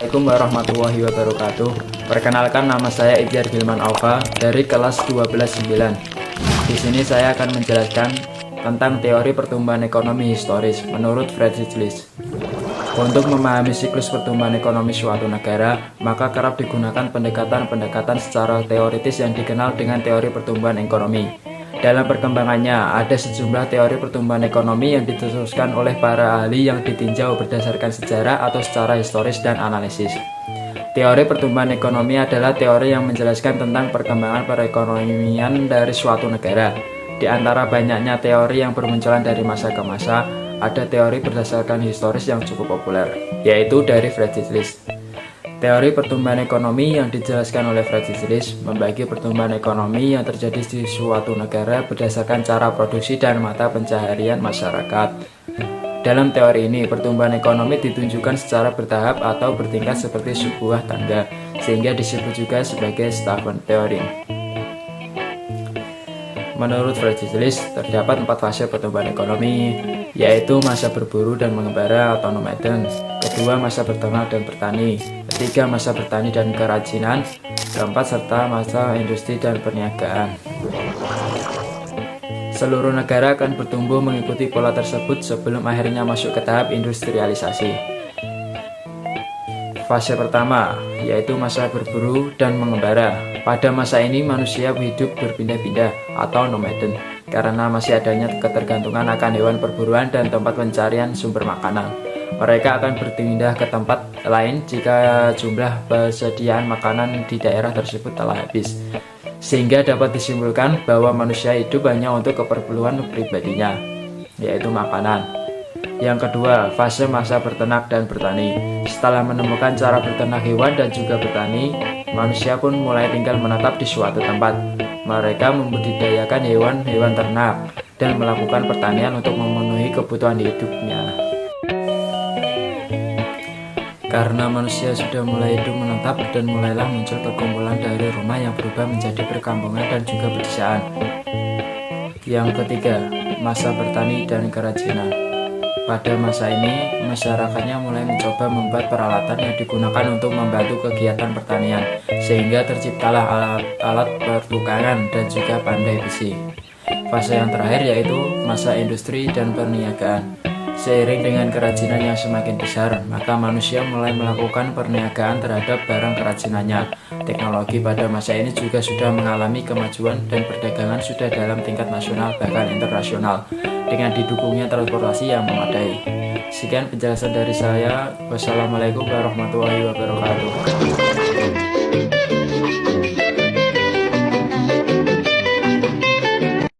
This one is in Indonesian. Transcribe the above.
Assalamualaikum warahmatullahi wabarakatuh. Perkenalkan, nama saya Iqtiar Gilman Aufa dari kelas 12-9. Di sini saya akan menjelaskan tentang teori pertumbuhan ekonomi historis menurut Friedrich List. Untuk memahami siklus pertumbuhan ekonomi suatu negara, maka kerap digunakan pendekatan-pendekatan secara teoritis yang dikenal dengan teori pertumbuhan ekonomi. Dalam perkembangannya, ada sejumlah teori pertumbuhan ekonomi yang diteruskan oleh para ahli yang ditinjau berdasarkan sejarah atau secara historis dan analisis. Teori pertumbuhan ekonomi adalah teori yang menjelaskan tentang perkembangan perekonomian dari suatu negara. Di antara banyaknya teori yang bermunculan dari masa ke masa, ada teori berdasarkan historis yang cukup populer, yaitu dari Friedrich List. Teori pertumbuhan ekonomi yang dijelaskan oleh Friedrich List membagi pertumbuhan ekonomi yang terjadi di suatu negara berdasarkan cara produksi dan mata pencaharian masyarakat. Dalam teori ini, pertumbuhan ekonomi ditunjukkan secara bertahap atau bertingkat seperti sebuah tangga, sehingga disebut juga sebagai Stagflation Theory. Menurut Friedrich List, terdapat 4 fase pertumbuhan ekonomi, yaitu masa berburu dan mengembara atau nomaden, kedua masa berternak dan bertani, ketiga masa bertani dan kerajinan, keempat serta masa industri dan perniagaan. Seluruh negara akan bertumbuh mengikuti pola tersebut sebelum akhirnya masuk ke tahap industrialisasi. Fase pertama, yaitu masa berburu dan mengembara. Pada masa ini manusia hidup berpindah-pindah atau nomaden karena masih adanya ketergantungan akan hewan perburuan dan tempat pencarian sumber makanan. Mereka akan berpindah ke tempat lain jika jumlah persediaan makanan di daerah tersebut telah habis, sehingga dapat disimpulkan bahwa manusia hidup hanya untuk keperluan pribadinya, yaitu makanan. Yang kedua, fase masa berternak dan bertani. Setelah menemukan cara berternak hewan dan juga bertani, manusia pun mulai tinggal menetap di suatu tempat. Mereka membudidayakan hewan-hewan ternak dan melakukan pertanian untuk memenuhi kebutuhan hidupnya. Karena manusia sudah mulai hidup menetap dan mulailah muncul perkumpulan dari rumah yang berubah menjadi perkampungan dan juga pedesaan. Yang ketiga, masa bertani dan kerajinan. Pada masa ini, masyarakatnya mulai mencoba membuat peralatan yang digunakan untuk membantu kegiatan pertanian, sehingga terciptalah alat-alat pertukangan dan juga pandai besi. Fase yang terakhir yaitu masa industri dan perniagaan. Seiring dengan kerajinan yang semakin besar, maka manusia mulai melakukan perniagaan terhadap barang kerajinannya. Teknologi pada masa ini juga sudah mengalami kemajuan dan perdagangan sudah dalam tingkat nasional bahkan internasional dengan didukungnya transportasi yang memadai. Sekian penjelasan dari saya. Wassalamualaikum warahmatullahi wabarakatuh.